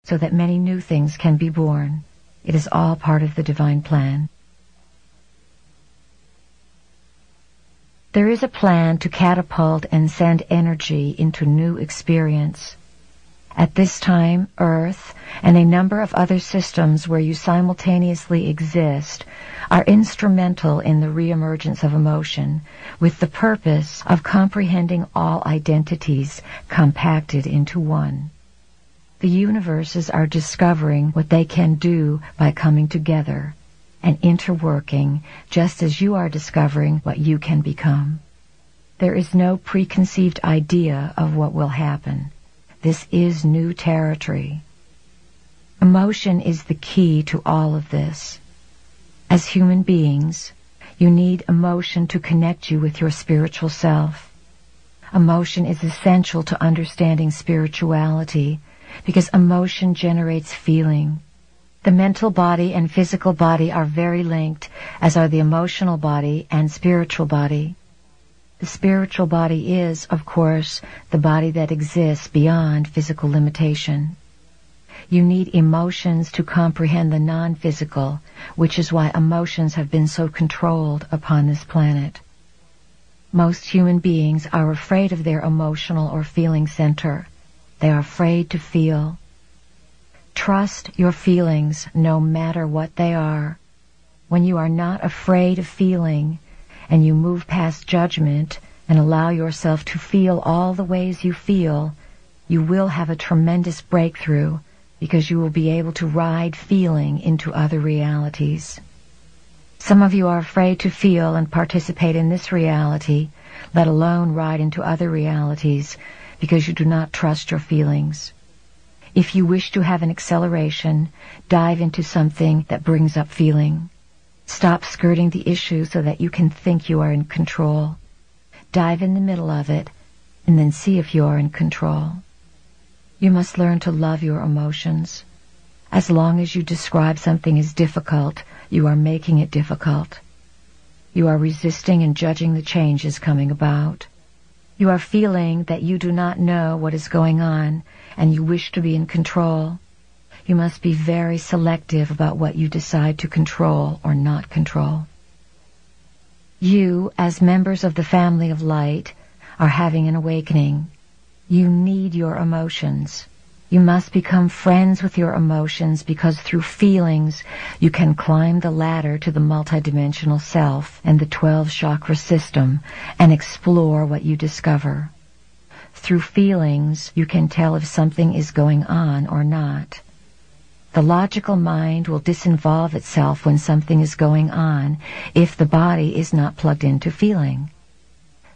so that many new things can be born. It is all part of the divine plan. There is a plan to catapult and send energy into new experience. At this time, Earth and a number of other systems where you simultaneously exist are instrumental in the reemergence of emotion, with the purpose of comprehending all identities compacted into one. The universes are discovering what they can do by coming together and interworking, just as you are discovering what you can become. There is no preconceived idea of what will happen. This is new territory. Emotion is the key to all of this. As human beings, you need emotion to connect you with your spiritual self. Emotion is essential to understanding spirituality because emotion generates feeling. The mental body and physical body are very linked, as are the emotional body and spiritual body. The spiritual body is, of course, the body that exists beyond physical limitation. You need emotions to comprehend the non-physical, which is why emotions have been so controlled upon this planet. Most human beings are afraid of their emotional or feeling center. They are afraid to feel. Trust your feelings, no matter what they are. When you are not afraid of feeling, and you move past judgment and allow yourself to feel all the ways you feel, you will have a tremendous breakthrough because you will be able to ride feeling into other realities. Some of you are afraid to feel and participate in this reality, let alone ride into other realities, because you do not trust your feelings. If you wish to have an acceleration, dive into something that brings up feeling. Stop skirting the issue so that you can think you are in control. Dive in the middle of it, and then see if you are in control. You must learn to love your emotions. As long as you describe something as difficult, you are making it difficult. You are resisting and judging the changes coming about. You are feeling that you do not know what is going on, and you wish to be in control. You must be very selective about what you decide to control or not control. You, as members of the family of light, are having an awakening. You need your emotions. You must become friends with your emotions because through feelings you can climb the ladder to the multidimensional self and the 12 chakra system and explore what you discover. Through feelings you can tell if something is going on or not. The logical mind will disinvolve itself when something is going on if the body is not plugged into feeling.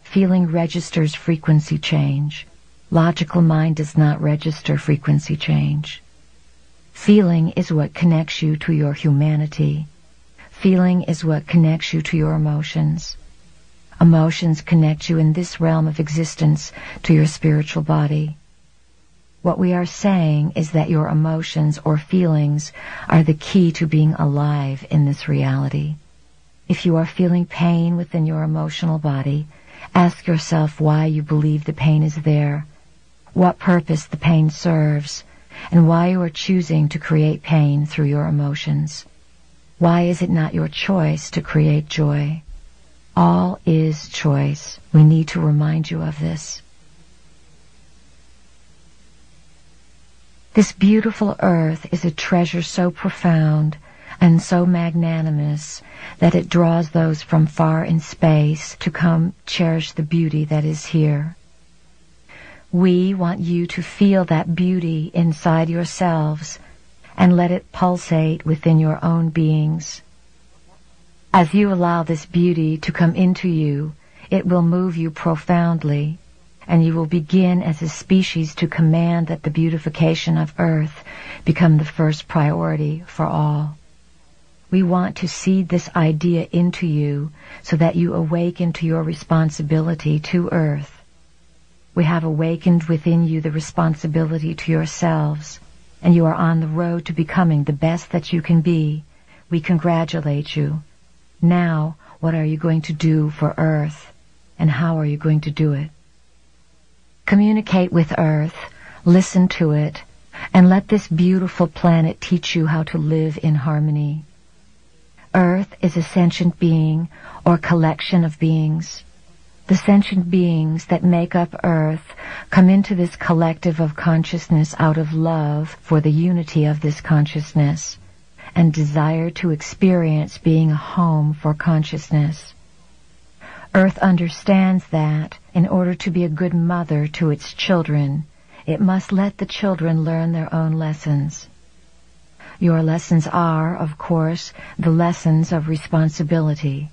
Feeling registers frequency change. Logical mind does not register frequency change. Feeling is what connects you to your humanity. Feeling is what connects you to your emotions. Emotions connect you in this realm of existence to your spiritual body. What we are saying is that your emotions or feelings are the key to being alive in this reality. If you are feeling pain within your emotional body, ask yourself why you believe the pain is there, what purpose the pain serves, and why you are choosing to create pain through your emotions. Why is it not your choice to create joy? All is choice. We need to remind you of this. This beautiful earth is a treasure so profound and so magnanimous that it draws those from far in space to come cherish the beauty that is here. We want you to feel that beauty inside yourselves and let it pulsate within your own beings. As you allow this beauty to come into you, it will move you profoundly, and you will begin as a species to command that the beautification of Earth become the first priority for all. We want to seed this idea into you so that you awaken to your responsibility to Earth. We have awakened within you the responsibility to yourselves, and you are on the road to becoming the best that you can be. We congratulate you. Now, what are you going to do for Earth, and how are you going to do it? Communicate with Earth, listen to it, and let this beautiful planet teach you how to live in harmony. Earth is a sentient being or collection of beings. The sentient beings that make up Earth come into this collective of consciousness out of love for the unity of this consciousness and desire to experience being a home for consciousness. Earth understands that, in order to be a good mother to its children, it must let the children learn their own lessons. Your lessons are, of course, the lessons of responsibility.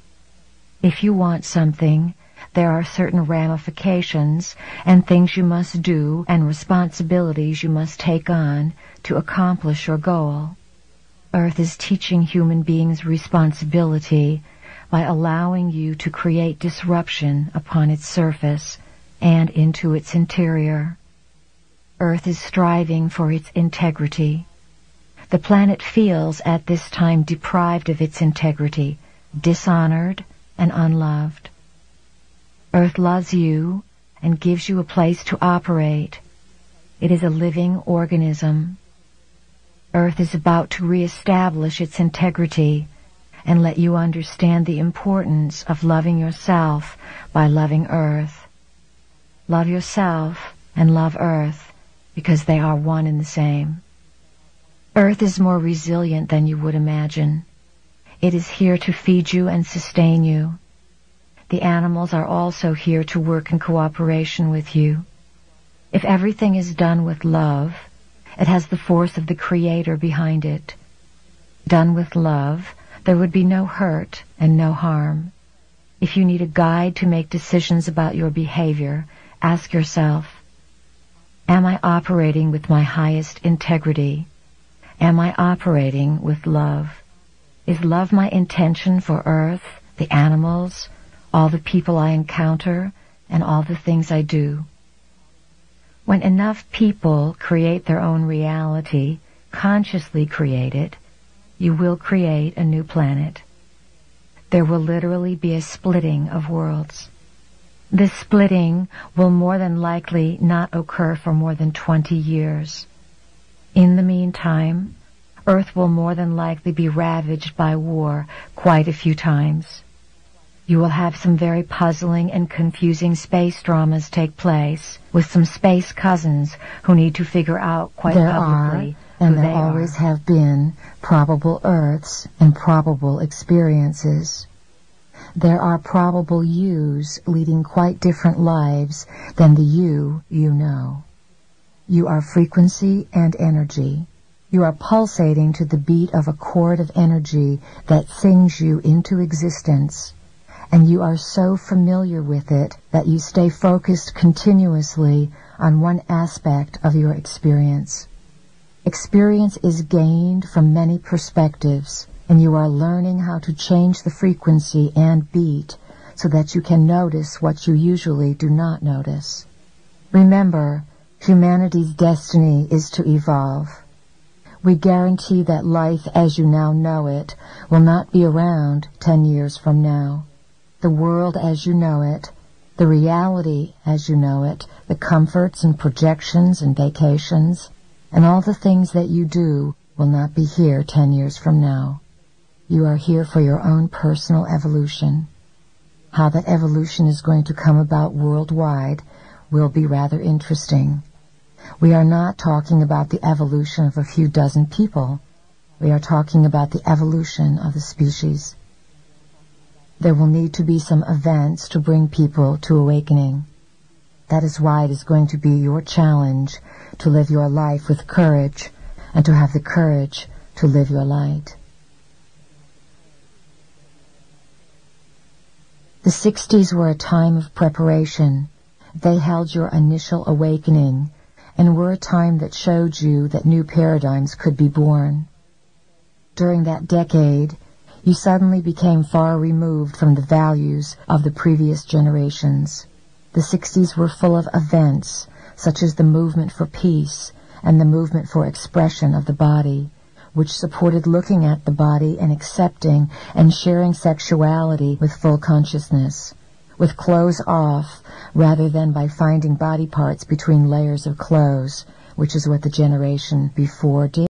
If you want something, there are certain ramifications and things you must do and responsibilities you must take on to accomplish your goal. Earth is teaching human beings responsibility by allowing you to create disruption upon its surface and into its interior. Earth is striving for its integrity. The planet feels at this time deprived of its integrity, dishonored and unloved. Earth loves you and gives you a place to operate. It is a living organism. Earth is about to reestablish its integrity and let you understand the importance of loving yourself by loving Earth. Love yourself and love Earth because they are one and the same. Earth is more resilient than you would imagine. It is here to feed you and sustain you. The animals are also here to work in cooperation with you. If everything is done with love, it has the force of the Creator behind it. Done with love, there would be no hurt and no harm. If you need a guide to make decisions about your behavior, ask yourself, am I operating with my highest integrity? Am I operating with love? Is love my intention for Earth, the animals, all the people I encounter, and all the things I do? When enough people create their own reality, consciously create it, you will create a new planet. There will literally be a splitting of worlds. This splitting will more than likely not occur for more than 20 years. In the meantime, Earth will more than likely be ravaged by war quite a few times. You will have some very puzzling and confusing space dramas take place with some space cousins who need to figure out quite publicly and there always have been probable Earths and probable experiences. There are probable yous leading quite different lives than the you know. You are frequency and energy. You are pulsating to the beat of a chord of energy that sings you into existence, and you are so familiar with it that you stay focused continuously on one aspect of your experience. Experience is gained from many perspectives, and you are learning how to change the frequency and beat so that you can notice what you usually do not notice. Remember, humanity's destiny is to evolve. We guarantee that life as you now know it will not be around 10 years from now. The world as you know it, the reality as you know it, the comforts and projections and vacations, and all the things that you do will not be here 10 years from now. You are here for your own personal evolution. How that evolution is going to come about worldwide will be rather interesting. We are not talking about the evolution of a few dozen people. We are talking about the evolution of the species. There will need to be some events to bring people to awakening. That is why it is going to be your challenge to live your life with courage and to have the courage to live your light. The 60s were a time of preparation. They held your initial awakening and were a time that showed you that new paradigms could be born. During that decade, you suddenly became far removed from the values of the previous generations. The 60s were full of events, such as the movement for peace and the movement for expression of the body, which supported looking at the body and accepting and sharing sexuality with full consciousness, with clothes off rather than by finding body parts between layers of clothes, which is what the generation before did.